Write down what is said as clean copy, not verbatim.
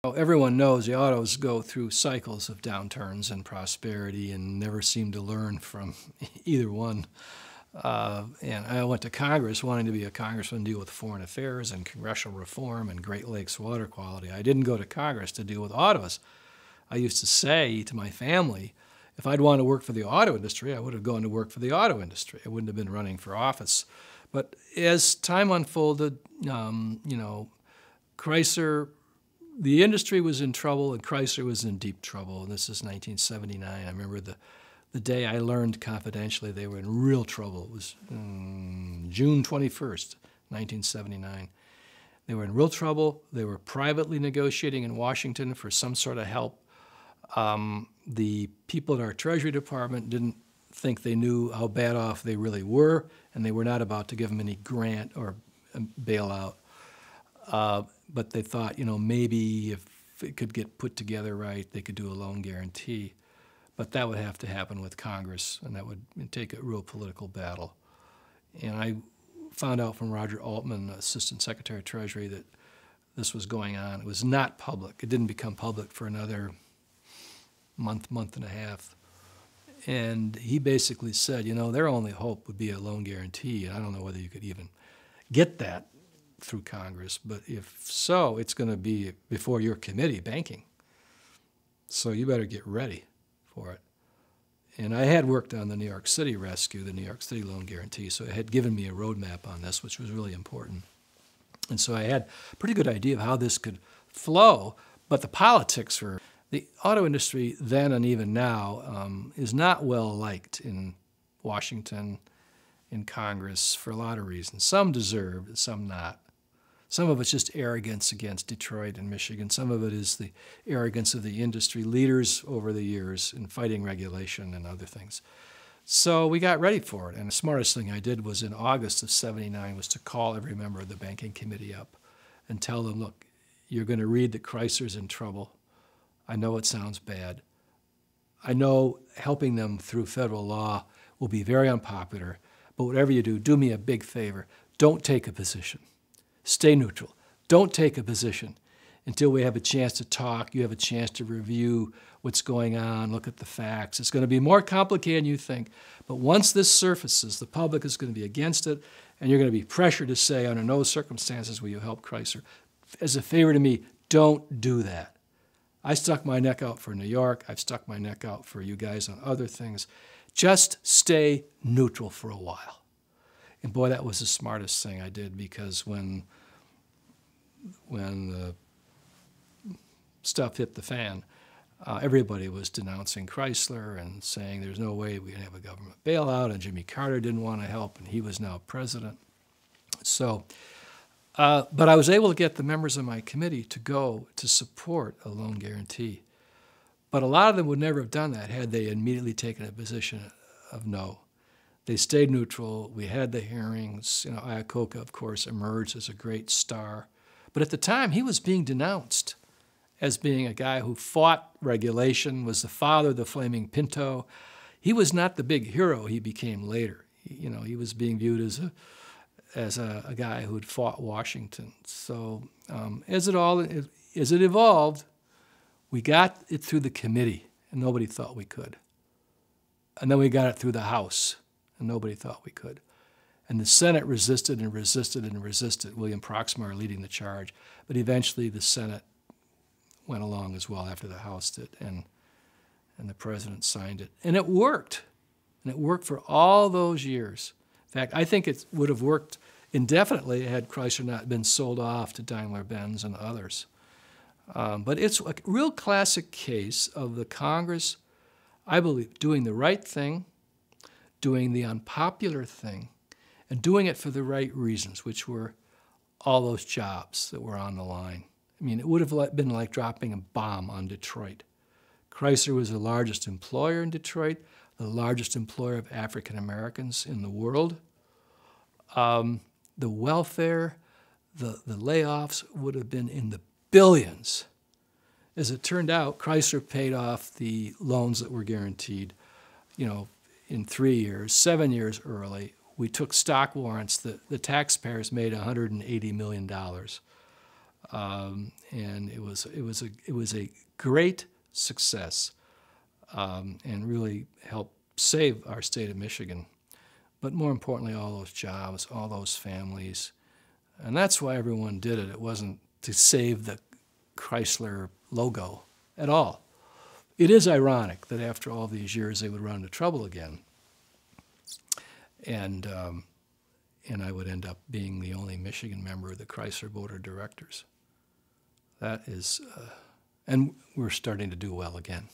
Well, everyone knows the autos go through cycles of downturns and prosperity and never seem to learn from either one. And I went to Congress wanting to be a congressman, deal with foreign affairs and congressional reform and Great Lakes water quality. I didn't go to Congress to deal with autos. I used to say to my family, if I'd wanted to work for the auto industry, I would have gone to work for the auto industry. I wouldn't have been running for office. But as time unfolded, Chrysler, the industry was in trouble and Chrysler was in deep trouble. And this is 1979. I remember the day I learned confidentially they were in real trouble. It was June 21st, 1979. They were in real trouble. They were privately negotiating in Washington for some sort of help. The people in our Treasury Department didn't think they knew how bad off they really were, and they were not about to give them any grant or bailout. But they thought, maybe if it could get put together right, they could do a loan guarantee. But that would have to happen with Congress, and that would take a real political battle. And I found out from Roger Altman, Assistant Secretary of Treasury, that this was going on. It was not public. It didn't become public for another month and a half. And he basically said, their only hope would be a loan guarantee. And I don't know whether you could even get that through Congress, but if so, it's going to be before your committee, banking. So you better get ready for it. And I had worked on the New York City rescue, the New York City loan guarantee, so it had given me a roadmap on this, which was really important. And so I had a pretty good idea of how this could flow, but the politics were, the auto industry then and even now is not well liked in Washington, in Congress, for a lot of reasons. Some deserved, some not. Some of it's just arrogance against Detroit and Michigan. Some of it is the arrogance of the industry leaders over the years in fighting regulation and other things. So we got ready for it. And the smartest thing I did was in August of '79 was to call every member of the banking committee up and tell them, look, you're going to read that Chrysler's in trouble. I know it sounds bad. I know helping them through federal law will be very unpopular, but whatever you do, do me a big favor. Don't take a position. Stay neutral. Don't take a position until we have a chance to talk. You have a chance to review what's going on, look at the facts. It's going to be more complicated than you think. But once this surfaces, the public is going to be against it, and you're going to be pressured to say, under no circumstances will you help Chrysler. As a favor to me, don't do that. I stuck my neck out for New York. I've stuck my neck out for you guys on other things. Just stay neutral for a while. And boy, that was the smartest thing I did, because when the stuff hit the fan, everybody was denouncing Chrysler and saying there's no way we can have a government bailout, and Jimmy Carter didn't want to help, and he was now president. So, but I was able to get the members of my committee to go to support a loan guarantee. But a lot of them would never have done that had they immediately taken a position of no. They stayed neutral. We had the hearings. Iacocca, of course, emerged as a great star. But at the time, he was being denounced as being a guy who fought regulation, was the father of the Flaming Pinto. He was not the big hero he became later. He was being viewed as a guy who had fought Washington. So as it evolved, we got it through the committee, and nobody thought we could. And then we got it through the House, and nobody thought we could. And the Senate resisted and resisted and resisted, William Proxmire leading the charge. But eventually the Senate went along as well after the House did, and the president signed it. And it worked. And it worked for all those years. In fact, I think it would have worked indefinitely had Chrysler not been sold off to Daimler-Benz and others. But it's a real classic case of the Congress, I believe, doing the right thing, doing the unpopular thing, and doing it for the right reasons, which were all those jobs that were on the line. I mean, it would have been like dropping a bomb on Detroit. Chrysler was the largest employer in Detroit, the largest employer of African Americans in the world. The welfare, the layoffs would have been in the billions. As it turned out, Chrysler paid off the loans that were guaranteed, in 3 years, 7 years early. We took stock warrants. The taxpayers made $180 million. And it was a great success, and really helped save our state of Michigan. But more importantly, all those jobs, all those families. And that's why everyone did it. It wasn't to save the Chrysler logo at all. It is ironic that after all these years they would run into trouble again. And I would end up being the only Michigan member of the Chrysler Board of Directors. That is, and we're starting to do well again.